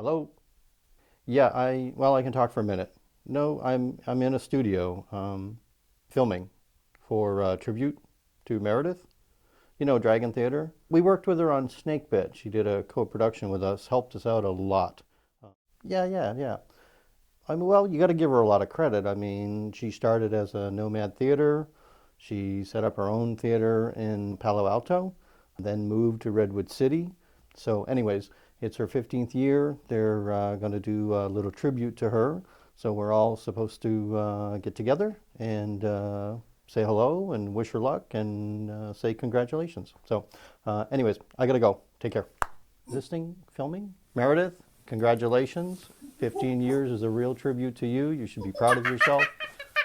Hello? Yeah, well, I can talk for a minute. No, I'm in a studio, filming for tribute to Meredith. You know, Dragon Theater. We worked with her on Snakebit. She did a co-production with us, helped us out a lot. Yeah. Well, you got to give her a lot of credit. I mean, she started as a nomad theater. She set up her own theater in Palo Alto, then moved to Redwood City. So, anyways, it's her 15th year. They're going to do a little tribute to her. So we're all supposed to get together and say hello and wish her luck and say congratulations. So, anyways, I got to go. Take care. Existing filming? Meredith, congratulations. 15 years is a real tribute to you. You should be proud of yourself.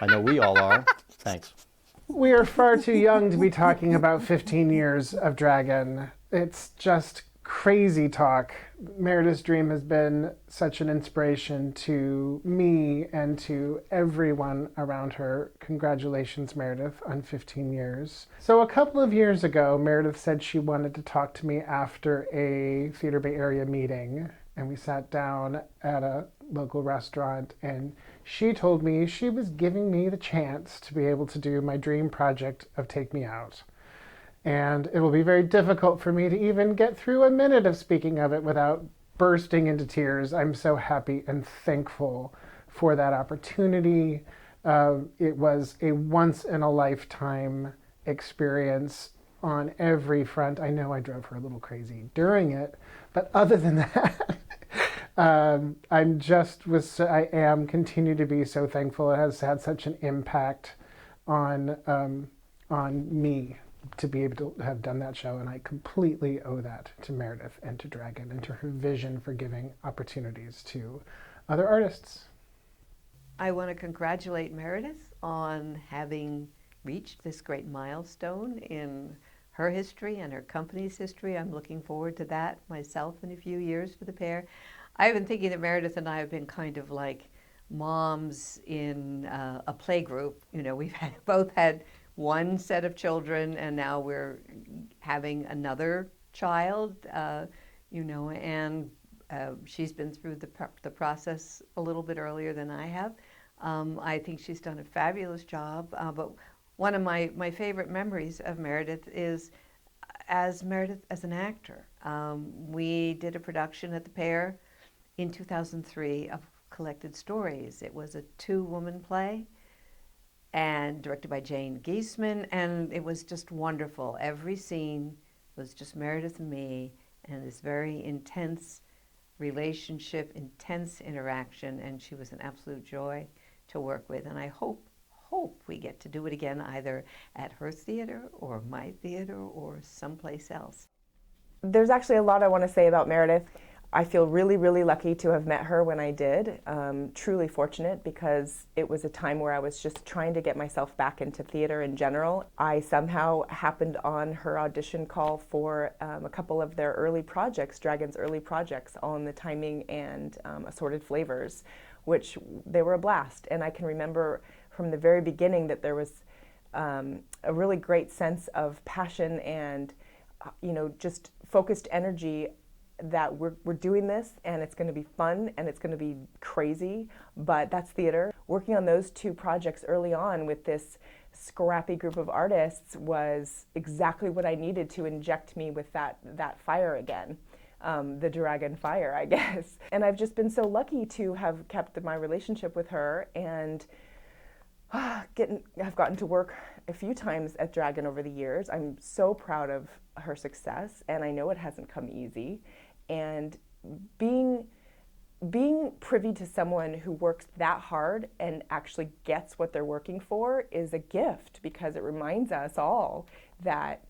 I know we all are. Thanks. We are far too young to be talking about 15 years of Dragon. It's just crazy talk. Meredith's dream has been such an inspiration to me and to everyone around her. Congratulations, Meredith, on 15 years. So a couple of years ago, Meredith said she wanted to talk to me after a Theater Bay Area meeting, and we sat down at a local restaurant, and she told me she was giving me the chance to be able to do my dream project of Take Me Out. And it will be very difficult for me to even get through a minute of speaking of it without bursting into tears. I'm so happy and thankful for that opportunity. It was a once-in-a-lifetime experience on every front. I know I drove her a little crazy during it, but other than that, I am continue to be so thankful. It has had such an impact on me to be able to have done that show, and I completely owe that to Meredith and to Dragon and to her vision for giving opportunities to other artists. I want to congratulate Meredith on having reached this great milestone in her history and her company's history. I'm looking forward to that myself in a few years for the pair. I've been thinking that Meredith and I have been kind of like moms in a play group. You know, we've both had one set of children, and now we're having another child, and she's been through the process a little bit earlier than I have. I think she's done a fabulous job, but one of my favorite memories of Meredith is as Meredith as an actor. We did a production at the Pair in 2003 of Collected Stories. It was a two-woman play and directed by Jane Geisman, and it was just wonderful. Every scene was just Meredith and me, and this very intense relationship, intense interaction, and she was an absolute joy to work with. And I hope we get to do it again, either at her theater or my theater or someplace else. There's actually a lot I want to say about Meredith. I feel really, really lucky to have met her when I did. Truly fortunate, because it was a time where I was just trying to get myself back into theater in general. I somehow happened on her audition call for a couple of their early projects, Dragon's early projects, on the Timing and Assorted Flavors, which they were a blast. And I can remember from the very beginning that there was a really great sense of passion and just focused energy that we're doing this, and it's going to be fun and it's going to be crazy, but that's theater. Working on those two projects early on with this scrappy group of artists was exactly what I needed to inject me with that fire again, the Dragon fire, I guess. And I've just been so lucky to have kept my relationship with her, and I've gotten to work a few times at Dragon over the years. I'm so proud of her success, and I know it hasn't come easy. And being privy to someone who works that hard and actually gets what they're working for is a gift, because it reminds us all that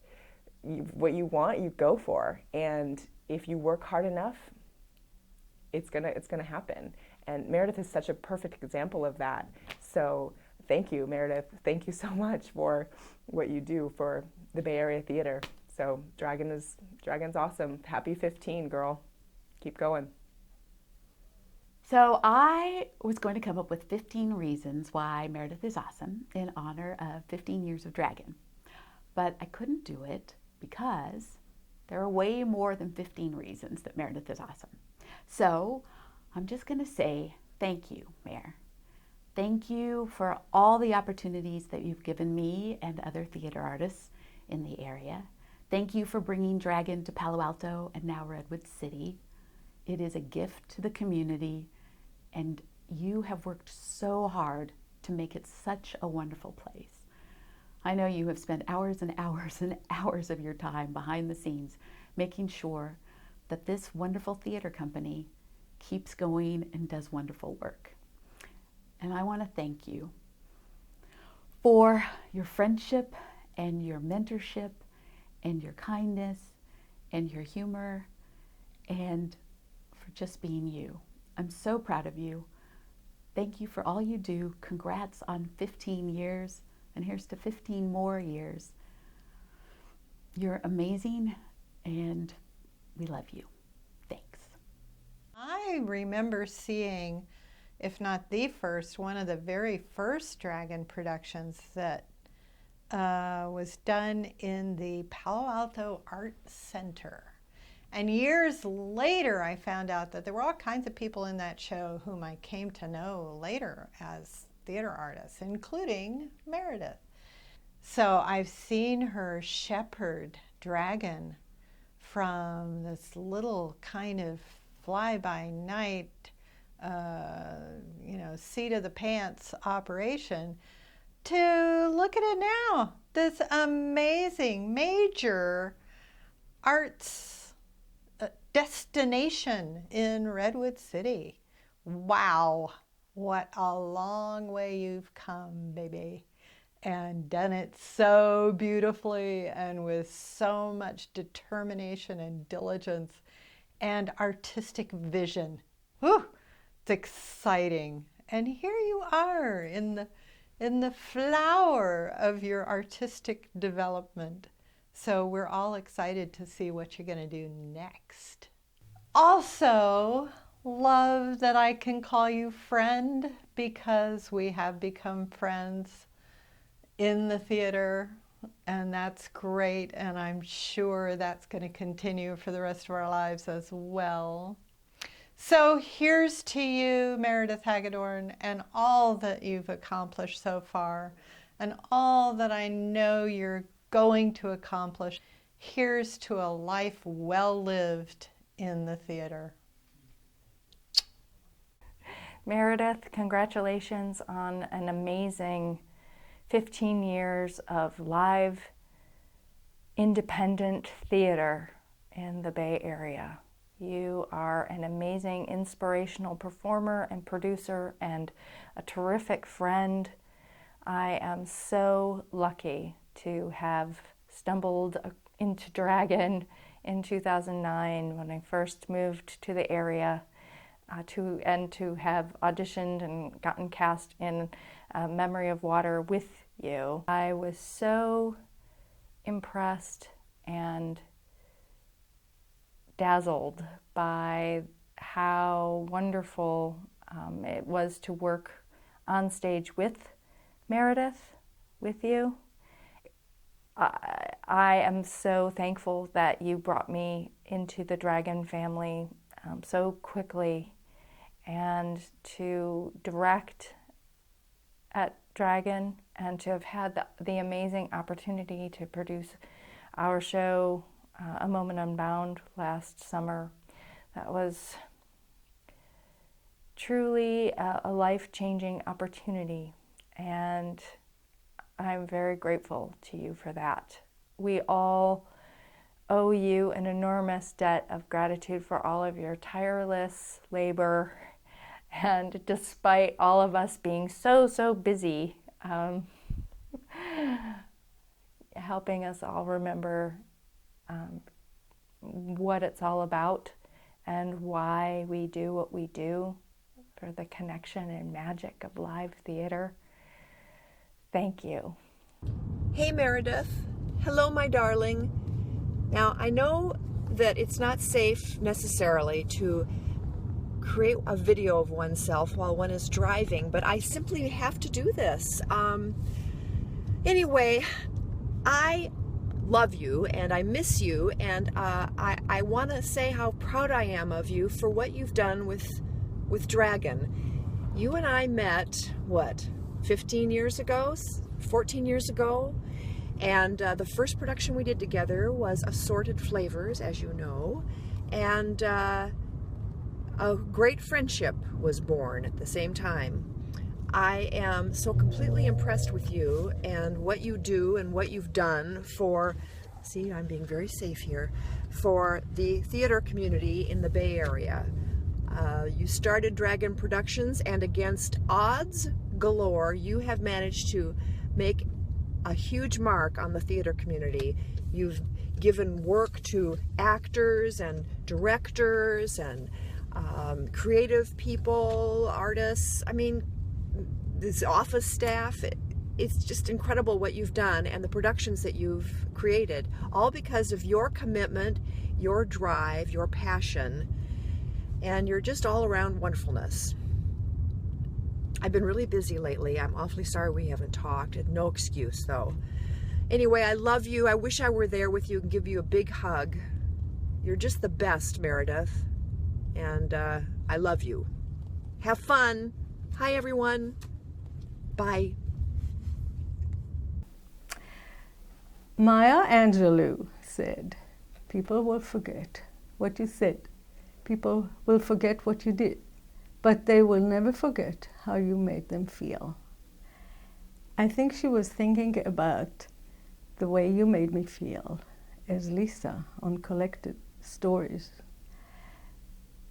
what you want, you go for. And if you work hard enough, it's gonna happen. And Meredith is such a perfect example of that. So thank you, Meredith. Thank you so much for what you do for the Bay Area Theater. So Dragon's awesome. Happy 15, girl. Keep going. So I was going to come up with 15 reasons why Meredith is awesome in honor of 15 years of Dragon. But I couldn't do it because there are way more than 15 reasons that Meredith is awesome. So I'm just going to say thank you, Mayor. Thank you for all the opportunities that you've given me and other theater artists in the area. Thank you for bringing Dragon to Palo Alto and now Redwood City. It is a gift to the community, and you have worked so hard to make it such a wonderful place. I know you have spent hours and hours and hours of your time behind the scenes making sure that this wonderful theater company keeps going and does wonderful work. And I want to thank you for your friendship and your mentorship and your kindness and your humor and for just being you. I'm so proud of you. Thank you for all you do. Congrats on 15 years, and here's to 15 more years. You're amazing, and we love you. Thanks. I remember seeing, if not the first, one of the very first Dragon productions that was done in the Palo Alto Art Center. And years later, I found out that there were all kinds of people in that show whom I came to know later as theater artists, including Meredith. So I've seen her shepherd Dragon from this little kind of fly-by-night, seat of the pants operation to look at it now, this amazing major arts destination in Redwood City. Wow, what a long way you've come, baby, and done it so beautifully and with so much determination and diligence and artistic vision. Whew, it's exciting. And here you are in the flower of your artistic development. So we're all excited to see what you're going to do next. Also, love that I can call you friend, because we have become friends in the theater, and that's great, and I'm sure that's going to continue for the rest of our lives as well. So here's to you, Meredith Hagedorn, and all that you've accomplished so far, and all that I know you're going to accomplish. Here's to a life well lived in the theater. Meredith, congratulations on an amazing 15 years of live, independent theater in the Bay Area. You are an amazing, inspirational performer and producer and a terrific friend. I am so lucky to have stumbled into Dragon in 2009 when I first moved to the area, to have auditioned and gotten cast in Memory of Water with you. I was so impressed and dazzled by how wonderful it was to work on stage with Meredith, with you. I am so thankful that you brought me into the Dragon family so quickly, and to direct at Dragon and to have had the amazing opportunity to produce our show, A Moment Unbound, last summer. That was truly a life-changing opportunity, and I'm very grateful to you for that. We all owe you an enormous debt of gratitude for all of your tireless labor, and despite all of us being so busy, helping us all remember what it's all about and why we do what we do, for the connection and magic of live theater. Thank you. Hey Meredith. Hello, my darling. Now, I know that it's not safe necessarily to create a video of oneself while one is driving, but I simply have to do this. Anyway, I love you and I miss you, and I want to say how proud I am of you for what you've done with Dragon. You and I met, 15 years ago, 14 years ago, and the first production we did together was Assorted Flavors, as you know, and a great friendship was born at the same time. I am so completely impressed with you and what you do and what you've done for, see, I'm being very safe here, for the theater community in the Bay Area. You started Dragon Productions, and against odds galore, you have managed to make a huge mark on the theater community. You've given work to actors and directors and creative people, artists. I mean, this office staff. It's just incredible what you've done and the productions that you've created, all because of your commitment, your drive, your passion, and you're just all around wonderfulness. I've been really busy lately. I'm awfully sorry we haven't talked. No excuse, though. Anyway, I love you. I wish I were there with you and give you a big hug. You're just the best, Meredith. And I love you. Have fun. Hi, everyone. Bye. Maya Angelou said, people will forget what you said. People will forget what you did, but they will never forget how you made them feel. I think she was thinking about the way you made me feel as Lisa on Collected Stories,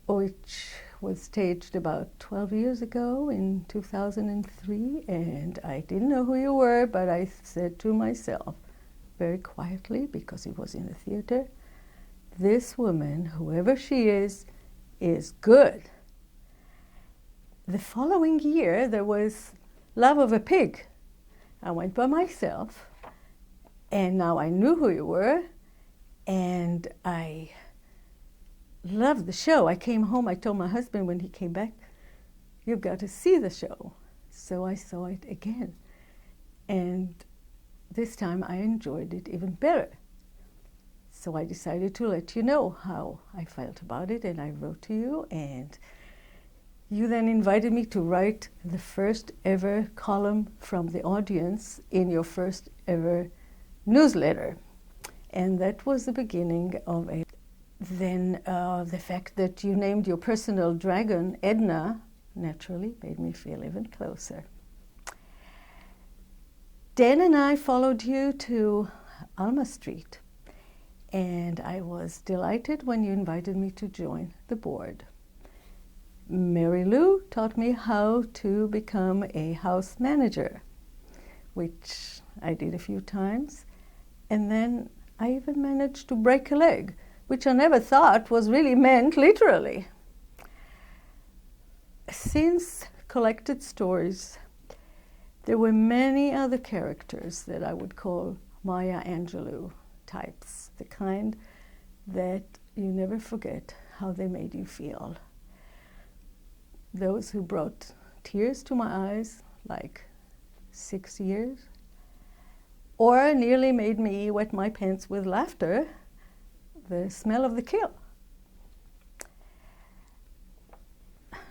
which was staged about 12 years ago in 2003, and I didn't know who you were, but I said to myself, very quietly, because it was in the theater, this woman, whoever she is good. The following year, there was Love of a Pig. I went by myself, and now I knew who you were, and I loved the show. I came home, I told my husband when he came back, you've got to see the show. So I saw it again. And this time I enjoyed it even better. So I decided to let you know how I felt about it, and I wrote to you, and you then invited me to write the first ever column from the audience in your first ever newsletter. And that was the beginning of a... Then the fact that you named your personal dragon, Edna, naturally made me feel even closer. Dan and I followed you to Alma Street, and I was delighted when you invited me to join the board. Mary Lou taught me how to become a house manager, which I did a few times, and then I even managed to break a leg, which I never thought was really meant literally. Since Collected Stories, there were many other characters that I would call Maya Angelou types, the kind that you never forget how they made you feel. Those who brought tears to my eyes, like 6 years, or nearly made me wet my pants with laughter, the Smell of the Kill.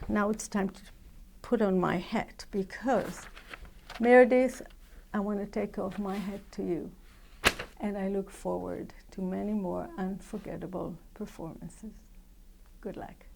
Now it's time to put on my hat, because Meredith, I want to take off my hat to you, and I look forward to many more unforgettable performances. Good luck.